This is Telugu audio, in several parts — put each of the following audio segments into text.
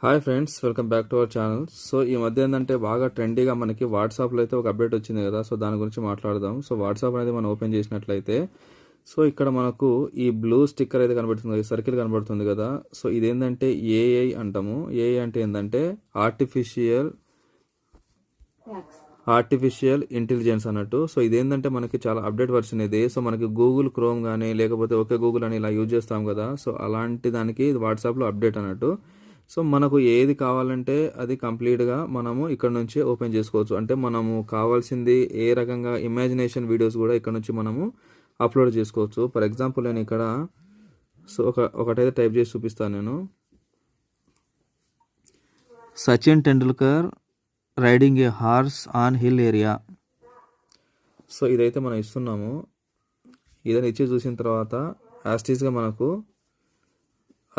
Hi friends, welcome back to our channel. So ఈ మధ్య ఏంటంటే బాగా ట్రెండీగా మనకి వాట్సాప్లో అయితే ఒక అప్డేట్ వచ్చింది కదా. సో దాని గురించి మాట్లాడదాం. సో వాట్సాప్ అనేది మనం ఓపెన్ చేసినట్లయితే సో ఇక్కడ మనకు ఈ బ్లూ స్టిక్కర్ అయితే కనబడుతుంది, సర్కిల్ కనబడుతుంది కదా. సో ఇదేంటంటే ఏఐ అంటాము. ఏఐ అంటే ఏంటంటే ఆర్టిఫిషియల్ ఇంటెలిజెన్స్ అన్నట్టు. సో ఇదేంటంటే మనకి చాలా అప్డేట్ వర్షన్ ఇది. సో మనకి గూగుల్ క్రోమ్ కానీ లేకపోతే ఓకే గూగుల్ అని ఇలా యూజ్ చేస్తాం కదా. సో అలాంటి దానికి ఇది వాట్సాప్లో అప్డేట్ అన్నట్టు. సో మనకు ఏది కావాలంటే అది కంప్లీట్గా మనము ఇక్కడ నుంచి ఓపెన్ చేసుకోవచ్చు. అంటే మనము కావాల్సింది ఏ రకంగా ఇమాజినేషన్ వీడియోస్ కూడా ఇక్కడ నుంచి మనము అప్లోడ్ చేసుకోవచ్చు. ఫర్ ఎగ్జాంపుల్ నేను ఇక్కడ సో ఒకటైతే టైప్ చేసి చూపిస్తాను నేను. Sachin Tendulkar riding A horse on hill area. So ఇదైతే మనం ఇస్తున్నాము. ఇదని ఇచ్చి చూసిన తర్వాత యాస్టీస్గా మనకు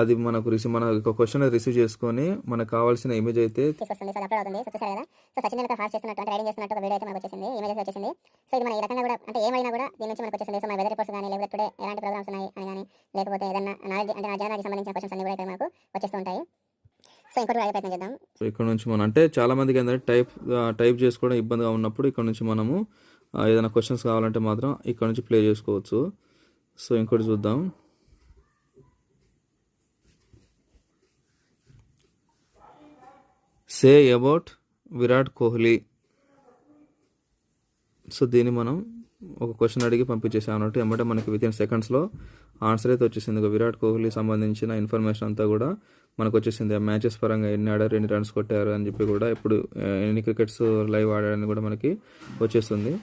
అది మనకు మన క్వశ్చన్ రిసీవ్ చేసుకొని మనకు కావాల్సిన ఇమేజ్ అయితే తీసుకొస్తుంది. సో అప్లోడ్ అవుతుంది. సో చూసారు కదా. సో సచిన్ టెండూల్కర్ హార్స్ చేస్తున్నట్టు అంటే రైడింగ్ చేస్తున్నట్టు ఒక వీడియో అయితే మనకు వచ్చేసింది, ఇమేజెస్ వచ్చేసింది. సో ఇది మన ఈ రకంగా కూడా అంటే ఏమైనా కూడా దీని నుంచి మనకు వచ్చేసింది. సో మన వెదర్ రిపోర్ట్స్ కానీ లేకపోతే టుడే ఎలాంటి ప్రోగ్రామ్స్ ఉన్నాయి అని కానీ లేకపోతే ఏదైనా నాలెడ్జ్ అంటే నా జనానికి సంబంధించిన క్వశ్చన్స్ అన్ని కూడా ఇక్కడ మనకు వచ్చేస్తూ ఉంటాయి. సో ఇంకోటి కూడా ప్రయత్నం చేద్దాం. సో ఇక్కడ నుంచి మనం అంటే చాలా మందికి ఏంటంటే టైప్ చేసుకోవడం ఇబ్బందిగా ఉన్నప్పుడు ఇక్కడ నుంచి మనము ఏదైనా క్వశ్చన్స్ కావాలంటే మాత్రం ఇక్కడ నుంచి ప్లే చేసుకోవచ్చు. సో ఇంకోటి చూద్దాం. Say about Virat Kohli. So దీన్ని మనం ఒక క్వశ్చన్ అడిగి పంపించేసాం అన్నట్టు. ఏమంటే మనకి వితిన్ సెకండ్స్లో ఆన్సర్ అయితే వచ్చేసింది. విరాట్ కోహ్లీ సంబంధించిన ఇన్ఫర్మేషన్ అంతా కూడా మనకు వచ్చేసింది. ఆ మ్యాచెస్ పరంగా ఎన్ని ఆడారు, ఎన్ని రన్స్ కొట్టారు అని చెప్పి కూడా ఇప్పుడు ఎన్ని క్రికెట్స్ లైవ్ ఆడారని కూడా మనకి వచ్చేస్తుంది.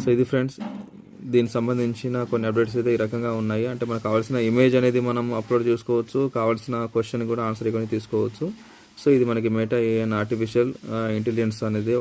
సో ఇది ఫ్రెండ్స్, దీనికి సంబంధించిన కొన్ని అప్డేట్స్ అయితే ఈ రకంగా ఉన్నాయి. అంటే మనకు కావాల్సిన ఇమేజ్ అనేది మనం అప్లోడ్ చేసుకోవచ్చు, కావాల్సిన క్వశ్చన్ కూడా ఆన్సర్ ఇక్కడ తీసుకోవచ్చు. సో ఇది మనకి మెటా ఏఐ ఆర్టిఫిషియల్ ఇంటెలిజెన్స్ అనేది